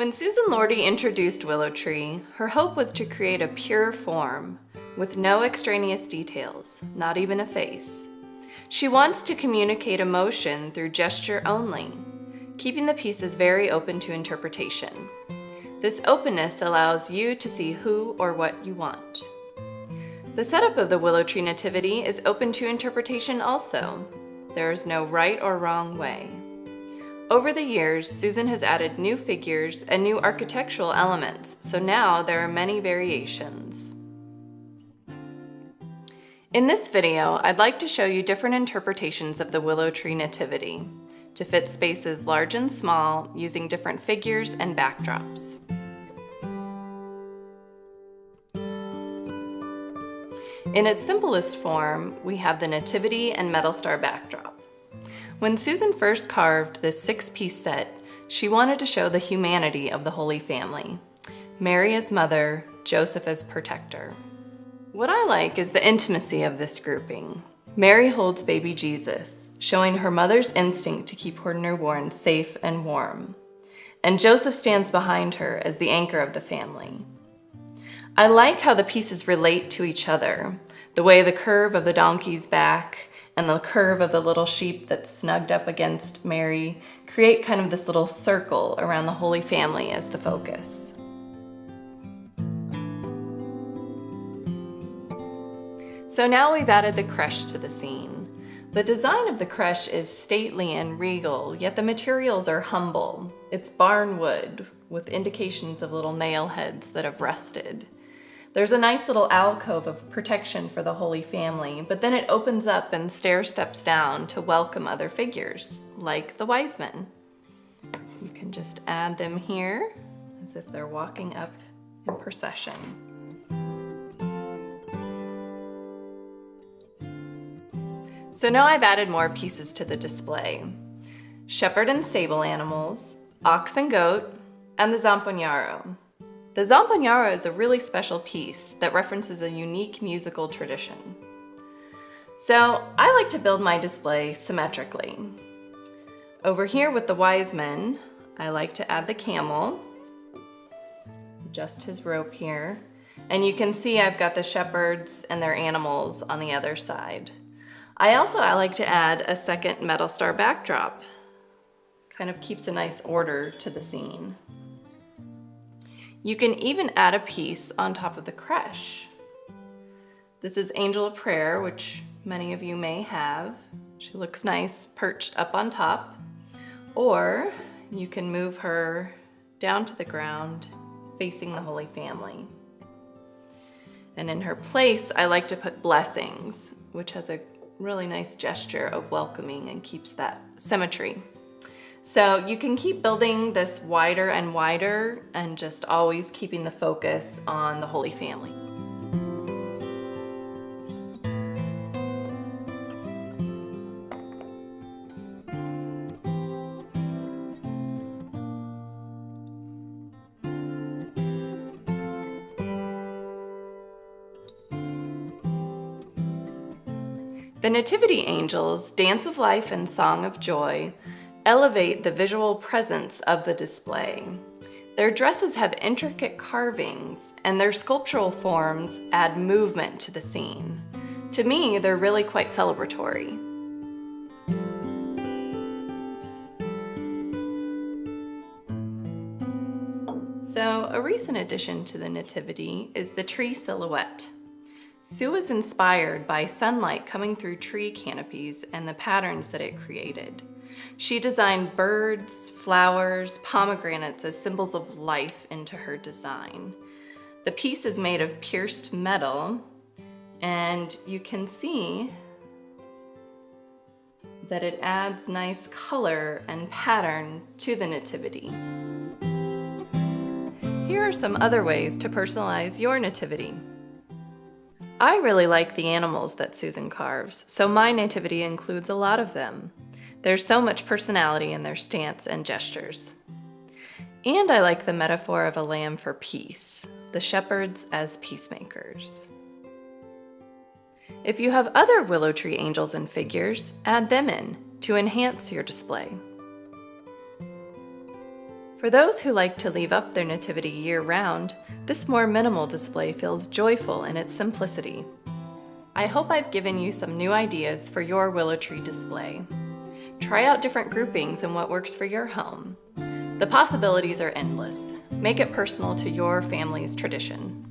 When Susan Lordy introduced Willow Tree, her hope was to create a pure form with no extraneous details, not even a face. She wants to communicate emotion through gesture only, keeping the pieces very open to interpretation. This openness allows you to see who or what you want. The setup of the Willow Tree Nativity is open to interpretation also. There is no right or wrong way. Over the years, Susan has added new figures and new architectural elements, so now there are many variations. In this video, I'd like to show you different interpretations of the Willow Tree Nativity to fit spaces large and small using different figures and backdrops. In its simplest form, we have the Nativity and Metal Star backdrop. When Susan first carved this 6-piece set, she wanted to show the humanity of the Holy Family. Mary as mother, Joseph as protector. What I like is the intimacy of this grouping. Mary holds baby Jesus, showing her mother's instinct to keep her newborn safe and warm. And Joseph stands behind her as the anchor of the family. I like how the pieces relate to each other, the way the curve of the donkey's back and the curve of the little sheep that's snugged up against Mary create kind of this little circle around the Holy Family as the focus. So now we've added the creche to the scene. The design of the creche is stately and regal, yet the materials are humble. It's barn wood with indications of little nail heads that have rusted. There's a nice little alcove of protection for the Holy Family, but then it opens up and stair steps down to welcome other figures, like the wise men. You can just add them here as if they're walking up in procession. So now I've added more pieces to the display. Shepherd and stable animals, ox and goat, and the zampognaro. The zampognaro is a really special piece that references a unique musical tradition. So I like to build my display symmetrically. Over here with the wise men, I like to add the camel, adjust his rope here, and you can see I've got the shepherds and their animals on the other side. I like to add a second metal star backdrop. Kind of keeps a nice order to the scene. You can even add a piece on top of the creche. This is Angel of Prayer, which many of you may have. She looks nice perched up on top. Or you can move her down to the ground facing the Holy Family. And in her place, I like to put blessings, which has a really nice gesture of welcoming and keeps that symmetry. So you can keep building this wider and wider and just always keeping the focus on the Holy Family. The Nativity Angels, Dance of Life and Song of Joy, elevate the visual presence of the display. Their dresses have intricate carvings, and their sculptural forms add movement to the scene. To me, they're really quite celebratory. So, a recent addition to the Nativity is the tree silhouette. Sue was inspired by sunlight coming through tree canopies and the patterns that it created. She designed birds, flowers, pomegranates as symbols of life into her design. The piece is made of pierced metal, and you can see that it adds nice color and pattern to the Nativity. Here are some other ways to personalize your Nativity. I really like the animals that Susan carves, so my Nativity includes a lot of them. There's so much personality in their stance and gestures. And I like the metaphor of a lamb for peace, the shepherds as peacemakers. If you have other Willow Tree angels and figures, add them in to enhance your display. For those who like to leave up their nativity year-round, this more minimal display feels joyful in its simplicity. I hope I've given you some new ideas for your willow tree display. Try out different groupings and what works for your home. The possibilities are endless. Make it personal to your family's tradition.